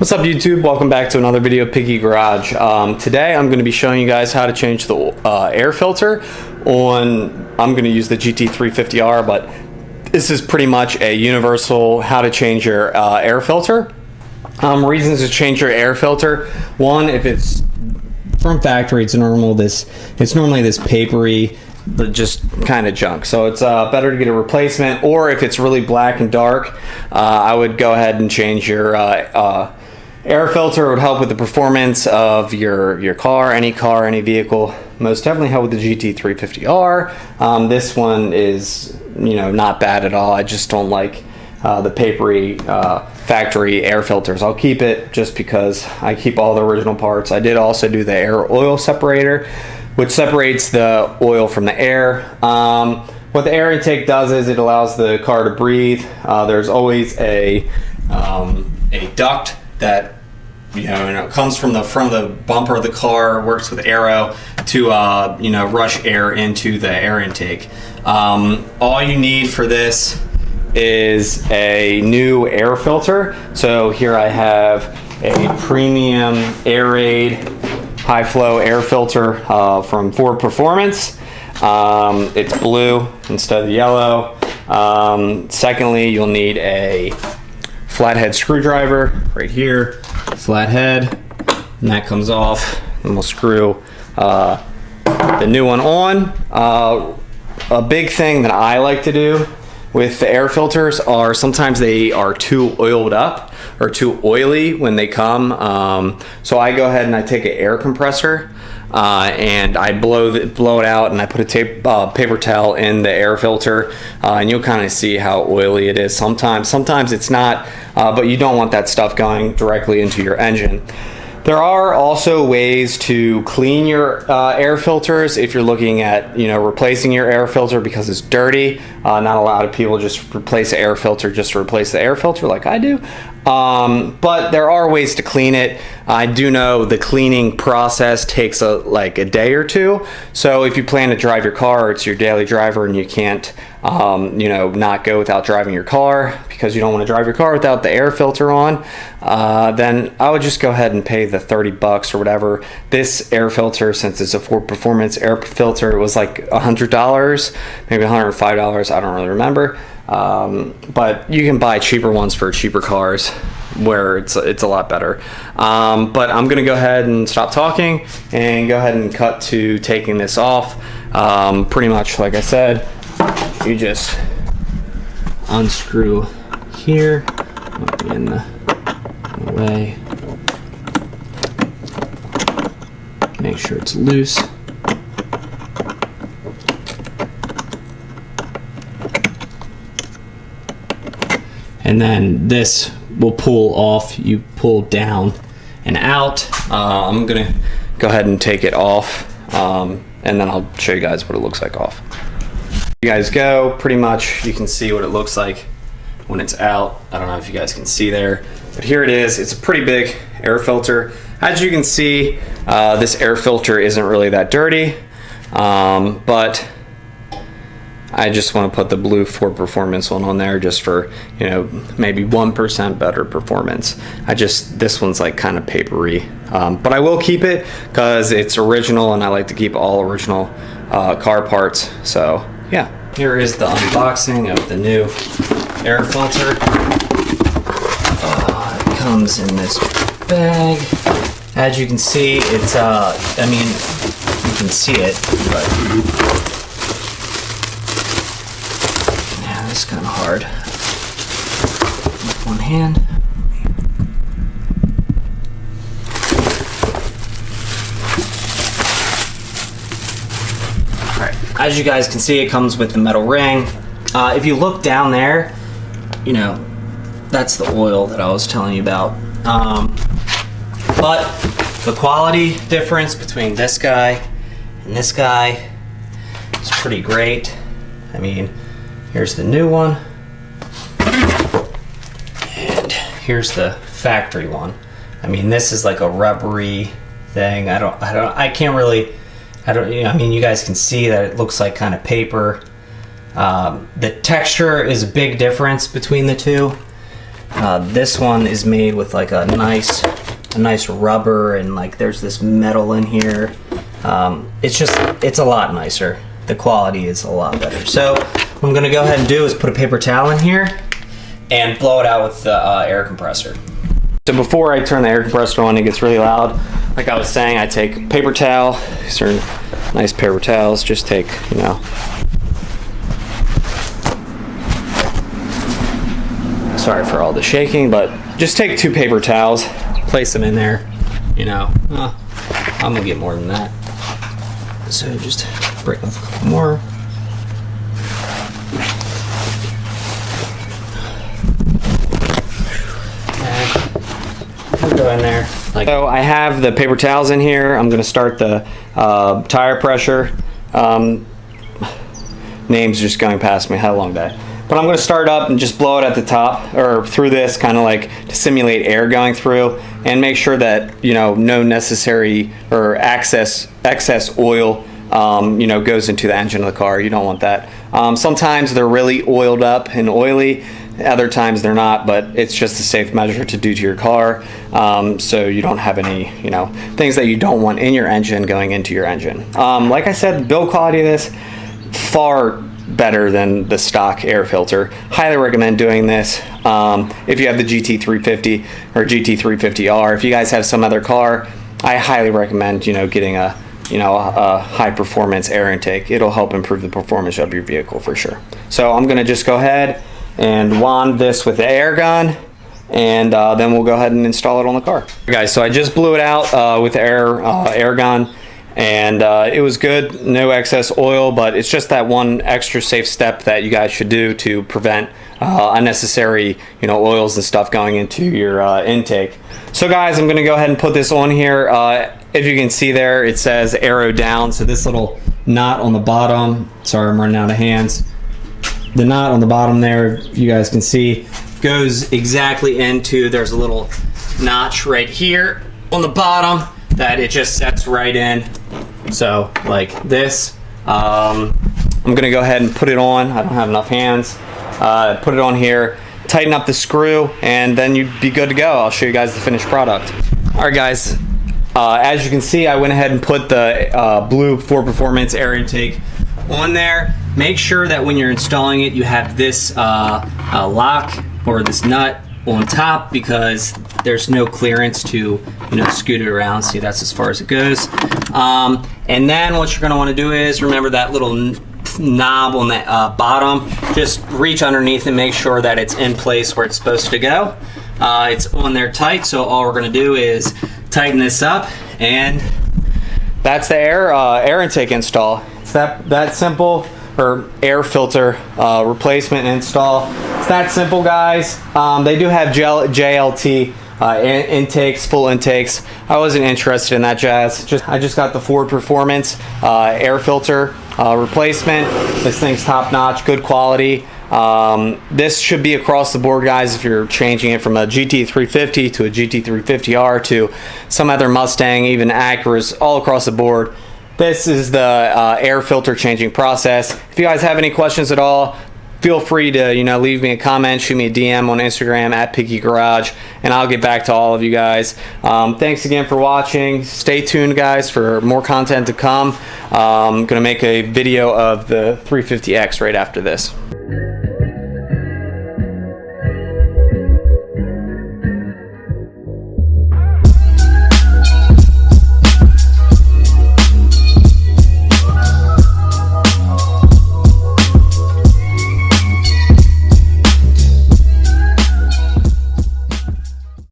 What's up YouTube? Welcome back to another video of Piggy Garage. Today I'm going to be showing you guys how to change the air filter on, I'm going to use the Gt350R, but this is pretty much a universal how to change your air filter. Reasons to change your air filter: one, if it's from factory, it's normally this papery, but just kind of junk, so it's better to get a replacement. Or if it's really black and dark, I would go ahead and change your air filter. It would help with the performance of your car, any vehicle. Most definitely help with the Gt350R. This one is, not bad at all. I just don't like the papery factory air filters. I'll keep it just because I keep all the original parts. I did also do the air oil separator, which separates the oil from the air. What the air intake does is it allows the car to breathe. There's always a duct that comes from the bumper of the car, works with aero to rush air into the air intake. All you need for this is a new air filter. So here I have a premium Airaid high flow air filter from Ford Performance. It's blue instead of yellow. Secondly, you'll need a flathead screwdriver right here, flathead, and that comes off, and we'll screw the new one on. A big thing that I like to do with the air filters are sometimes they are too oiled up or too oily when they come. So I go ahead and I take an air compressor and I blow it out, and I put a paper towel in the air filter, and you'll kind of see how oily it is. Sometimes it's not, but you don't want that stuff going directly into your engine. There are also ways to clean your air filters if you're looking at replacing your air filter because it's dirty. Not a lot of people just replace the air filter just to replace the air filter like I do. But there are ways to clean it. I do know the cleaning process takes like a day or two. So if you plan to drive your car, or it's your daily driver, and you can't not go without driving your car because you don't want to drive your car without the air filter on, then I would just go ahead and pay the $30 or whatever. This air filter, since it's a Ford Performance air filter, it was like $100, maybe $105. I don't really remember. But you can buy cheaper ones for cheaper cars where it's a lot better. But I'm gonna go ahead and stop talking and go ahead and cut to taking this off. Pretty much like I said, you just unscrew here, won't be in the way, make sure it's loose. And then this will pull off. You pull down and out. I'm gonna go ahead and take it off, and then I'll show you guys what it looks like off. You guys go, pretty much you can see what it looks like when it's out. I don't know if you guys can see there, but here it is. It's a pretty big air filter. As you can see, this air filter isn't really that dirty, but I just want to put the blue Ford Performance one on there just for, maybe 1% better performance. This one's like kind of papery, but I will keep it because it's original, and I like to keep all original car parts. So yeah, here is the unboxing of the new air filter. It comes in this bag. As you can see, it's you can see it, but it's kind of hard with one hand. Alright, as you guys can see, it comes with the metal ring. If you look down there, that's the oil that I was telling you about. But the quality difference between this guy and this guy is pretty great. Here's the new one, and here's the factory one. This is like a rubbery thing. You guys can see that it looks like kind of paper. The texture is a big difference between the two. This one is made with like a nice rubber, and like there's this metal in here. It's a lot nicer. The quality is a lot better. So what I'm gonna go ahead and do is put a paper towel in here and blow it out with the air compressor. So before I turn the air compressor on, it gets really loud. Like I was saying, I take paper towel. These are nice paper towels. Just take, you know, sorry for all the shaking, but just take 2 paper towels, place them in there, you know. I'm gonna get more than that. So just break off a couple more. And go in there. So I have the paper towels in here. I'm gonna start the tire pressure. Name's just going past me, had a long day. But I'm gonna start up and just blow it at the top, or through this, kind of like to simulate air going through, and make sure that, you know, no necessary or excess oil, you know, goes into the engine of the car. You don't want that. Sometimes they're really oiled up and oily, other times they're not, but it's just a safe measure to do to your car, so you don't have any, you know, things that you don't want in your engine going into your engine. Like I said, the build quality of this, far better than the stock air filter. Highly recommend doing this if you have the GT350 or GT350R. If you guys have some other car, I highly recommend, you know, getting a high performance air intake. It'll help improve the performance of your vehicle for sure. So I'm gonna just go ahead and wand this with the air gun, and then we'll go ahead and install it on the car. Guys, so I just blew it out with the air gun, and it was good, no excess oil, but it's just that one extra safe step that you guys should do to prevent unnecessary, you know, oils and stuff going into your intake. So guys, I'm gonna go ahead and put this on here. If you can see there, it says arrow down. So this little knot on the bottom, sorry, I'm running out of hands. The knot on the bottom there, if you guys can see, goes exactly into, there's a little notch right here on the bottom that it just sets right in. So like this, I'm gonna go ahead and put it on. I don't have enough hands. Put it on here, tighten up the screw, and then you'd be good to go. I'll show you guys the finished product. All right guys, as you can see, I went ahead and put the blue 4 Performance air intake on there. Make sure that when you're installing it, you have this lock or this nut on top, because there's no clearance to, you know, scoot it around. See, that's as far as it goes. And then what you're going to want to do is, remember that little knob on the bottom, just reach underneath and make sure that it's in place where it's supposed to go. It's on there tight, so all we're going to do is tighten this up, and that's the air intake install. It's that simple. Or air filter replacement install. It's that simple, guys. They do have JLT intakes, full intakes. I wasn't interested in that jazz. I just got the Ford Performance air filter replacement. This thing's top notch, good quality. This should be across the board, guys, if you're changing it from a GT350 to a GT350R to some other Mustang, even Acuras, all across the board. This is the air filter changing process. If you guys have any questions at all, feel free to, you know, leave me a comment, shoot me a DM on Instagram at Piggy Garage, and I'll get back to all of you guys. Thanks again for watching. Stay tuned, guys, for more content to come. I'm gonna make a video of the 350X right after this.